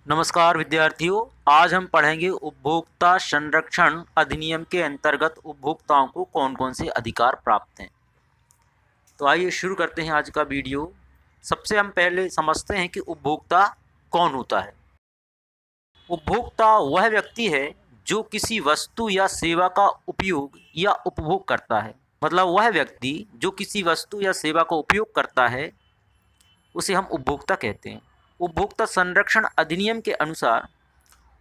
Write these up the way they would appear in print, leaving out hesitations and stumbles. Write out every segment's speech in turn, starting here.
नमस्कार विद्यार्थियों, आज हम पढ़ेंगे उपभोक्ता संरक्षण अधिनियम के अंतर्गत उपभोक्ताओं को कौन कौन से अधिकार प्राप्त हैं। तो आइए शुरू करते हैं आज का वीडियो। सबसे हम पहले समझते हैं कि उपभोक्ता कौन होता है। उपभोक्ता वह व्यक्ति है जो किसी वस्तु या सेवा का उपयोग या उपभोग करता है। मतलब वह व्यक्ति जो किसी वस्तु या सेवा का उपयोग करता है उसे हम उपभोक्ता कहते हैं। उपभोक्ता संरक्षण अधिनियम के अनुसार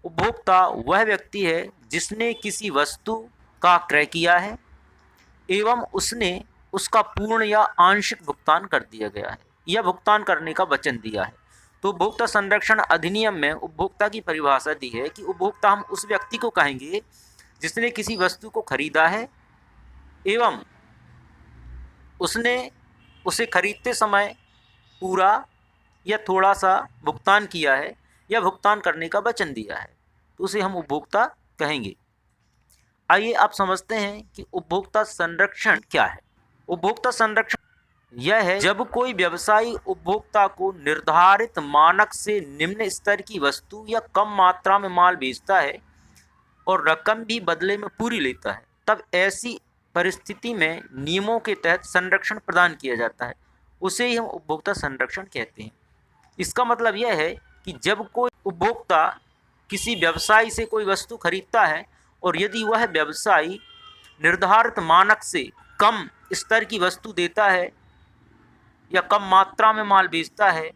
उपभोक्ता वह व्यक्ति है जिसने किसी वस्तु का क्रय किया है एवं उसने उसका पूर्ण या आंशिक भुगतान कर दिया गया है या भुगतान करने का वचन दिया है। तो उपभोक्ता संरक्षण अधिनियम में उपभोक्ता की परिभाषा दी है कि उपभोक्ता हम उस व्यक्ति को कहेंगे जिसने किसी वस्तु को खरीदा है एवं उसने उसे खरीदते समय पूरा या थोड़ा सा भुगतान किया है या भुगतान करने का वचन दिया है, तो उसे हम उपभोक्ता कहेंगे। आइए आप समझते हैं कि उपभोक्ता संरक्षण क्या है। उपभोक्ता संरक्षण यह है जब कोई व्यवसायी उपभोक्ता को निर्धारित मानक से निम्न स्तर की वस्तु या कम मात्रा में माल बेचता है और रकम भी बदले में पूरी लेता है, तब ऐसी परिस्थिति में नियमों के तहत संरक्षण प्रदान किया जाता है, उसे ही हम उपभोक्ता संरक्षण कहते हैं। इसका मतलब यह है कि जब कोई उपभोक्ता किसी व्यवसायी से कोई वस्तु खरीदता है और यदि वह व्यवसायी निर्धारित मानक से कम स्तर की वस्तु देता है या कम मात्रा में माल बेचता है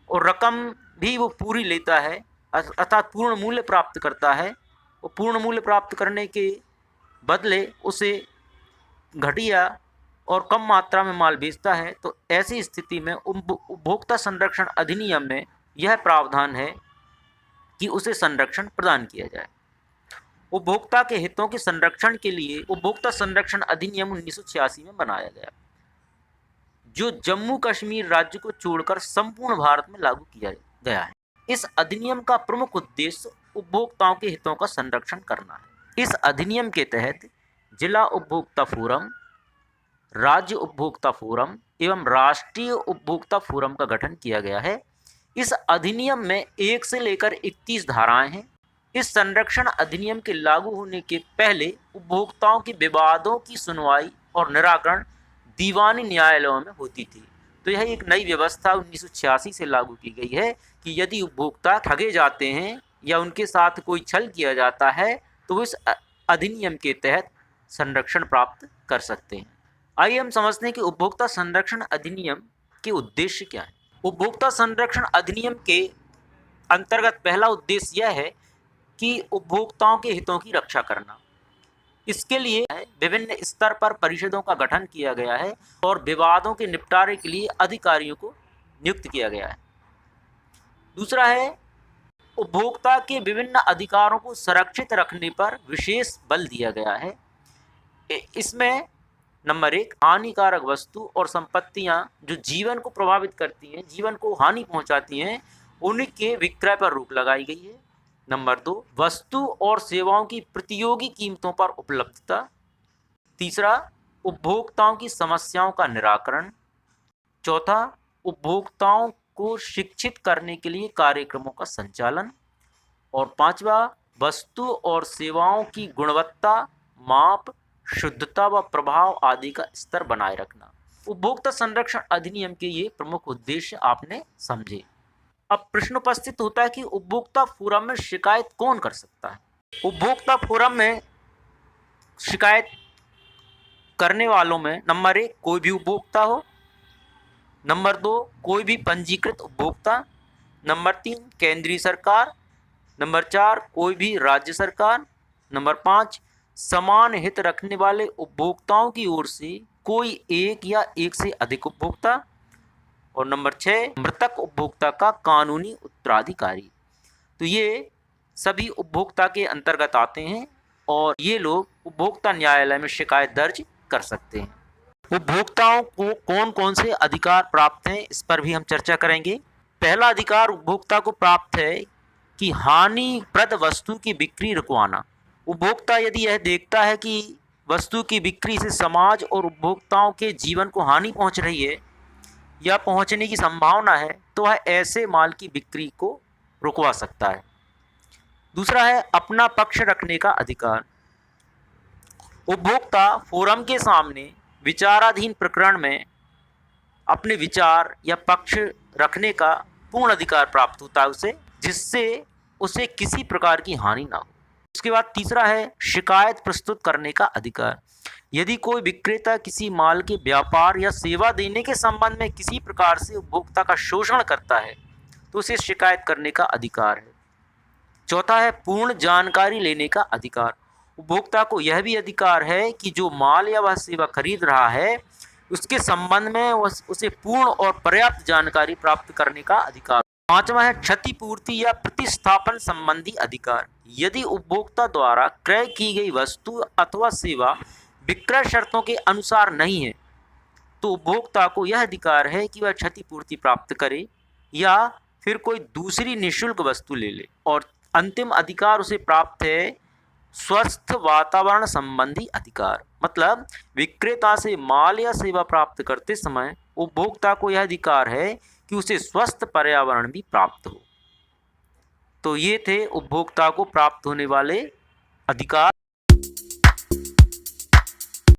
और रकम भी वो पूरी लेता है अर्थात पूर्ण मूल्य प्राप्त करता है, और पूर्ण मूल्य प्राप्त करने के बदले उसे घटिया और कम मात्रा में माल बेचता है, तो ऐसी स्थिति में उपभोक्ता संरक्षण अधिनियम में यह प्रावधान है कि उसे संरक्षण प्रदान किया जाए। उपभोक्ता के हितों के संरक्षण के लिए उपभोक्ता संरक्षण अधिनियम 1986 में बनाया गया, जो जम्मू कश्मीर राज्य को छोड़कर संपूर्ण भारत में लागू किया गया है। इस अधिनियम का प्रमुख उद्देश्य उपभोक्ताओं के हितों का संरक्षण करना है। इस अधिनियम के तहत जिला उपभोक्ता फोरम, राज्य उपभोक्ता फोरम एवं राष्ट्रीय उपभोक्ता फोरम का गठन किया गया है। इस अधिनियम में 1 से लेकर 31 धाराएं हैं। इस संरक्षण अधिनियम के लागू होने के पहले उपभोक्ताओं के विवादों की सुनवाई और निराकरण दीवानी न्यायालयों में होती थी। तो यह एक नई व्यवस्था 1986 से लागू की गई है कि यदि उपभोक्ता ठगे जाते हैं या उनके साथ कोई छल किया जाता है तो वो इस अधिनियम के तहत संरक्षण प्राप्त कर सकते हैं। आइए हम समझते हैं कि उपभोक्ता संरक्षण अधिनियम के उद्देश्य क्या है। उपभोक्ता संरक्षण अधिनियम के अंतर्गत पहला उद्देश्य यह है कि उपभोक्ताओं के हितों की रक्षा करना। इसके लिए विभिन्न स्तर पर परिषदों का गठन किया गया है और विवादों के निपटारे के लिए अधिकारियों को नियुक्त किया गया है। दूसरा है उपभोक्ता के विभिन्न अधिकारों को सुरक्षित रखने पर विशेष बल दिया गया है। इसमें नंबर 1, हानिकारक वस्तु और संपत्तियां जो जीवन को प्रभावित करती हैं, जीवन को हानि पहुंचाती हैं, उनके विक्रय पर रोक लगाई गई है। नंबर 2, वस्तु और सेवाओं की प्रतियोगी कीमतों पर उपलब्धता। तीसरा, उपभोक्ताओं की समस्याओं का निराकरण। चौथा, उपभोक्ताओं को शिक्षित करने के लिए कार्यक्रमों का संचालन। और पांचवा, वस्तु और सेवाओं की गुणवत्ता, माप, शुद्धता व प्रभाव आदि का स्तर बनाए रखना। उपभोक्ता संरक्षण अधिनियम के ये प्रमुख उद्देश्य आपने समझे। अब प्रश्न उपस्थित होता है कि उपभोक्ता फोरम में शिकायत कौन कर सकता है। उपभोक्ता फोरम में शिकायत करने वालों में नंबर 1, कोई भी उपभोक्ता हो। नंबर 2, कोई भी पंजीकृत उपभोक्ता। नंबर 3, केंद्रीय सरकार। नंबर 4, कोई भी राज्य सरकार। नंबर 5, समान हित रखने वाले उपभोक्ताओं की ओर से कोई एक या एक से अधिक उपभोक्ता। और नंबर 6, मृतक उपभोक्ता का कानूनी उत्तराधिकारी। तो ये सभी उपभोक्ता के अंतर्गत आते हैं और ये लोग उपभोक्ता न्यायालय में शिकायत दर्ज कर सकते हैं। उपभोक्ताओं को कौन कौन से अधिकार प्राप्त हैं, इस पर भी हम चर्चा करेंगे। पहला अधिकार उपभोक्ता को प्राप्त है कि हानिप्रद वस्तु की बिक्री रुकवाना। उपभोक्ता यदि यह देखता है कि वस्तु की बिक्री से समाज और उपभोक्ताओं के जीवन को हानि पहुंच रही है या पहुंचने की संभावना है, तो वह ऐसे माल की बिक्री को रुकवा सकता है। दूसरा है अपना पक्ष रखने का अधिकार। उपभोक्ता फोरम के सामने विचाराधीन प्रकरण में अपने विचार या पक्ष रखने का पूर्ण अधिकार प्राप्त होता है उसे, जिससे उसे किसी प्रकार की हानि ना हो। उसके बाद तीसरा है शिकायत प्रस्तुत करने का अधिकार। यदि कोई विक्रेता किसी माल के व्यापार या सेवा देने के संबंध में किसी प्रकार से उपभोक्ता का शोषण करता है तो उसे शिकायत करने का अधिकार है। चौथा है पूर्ण जानकारी लेने का अधिकार। उपभोक्ता को यह भी अधिकार है कि जो माल या वह सेवा खरीद रहा है उसके संबंध में उसे पूर्ण और पर्याप्त जानकारी प्राप्त करने का अधिकार। पांचवा है क्षतिपूर्ति या प्रतिस्थापन संबंधी अधिकार। यदि उपभोक्ता द्वारा क्रय की गई वस्तु अथवा सेवा विक्रय शर्तों के अनुसार नहीं है तो उपभोक्ता को यह अधिकार है कि वह क्षतिपूर्ति प्राप्त करे या फिर कोई दूसरी निःशुल्क वस्तु ले ले। और अंतिम अधिकार उसे प्राप्त है स्वस्थ वातावरण संबंधी अधिकार। मतलब विक्रेता से माल या सेवा प्राप्त करते समय उपभोक्ता को यह अधिकार है कि उसे स्वस्थ पर्यावरण भी प्राप्त हो। तो ये थे उपभोक्ता को प्राप्त होने वाले अधिकार।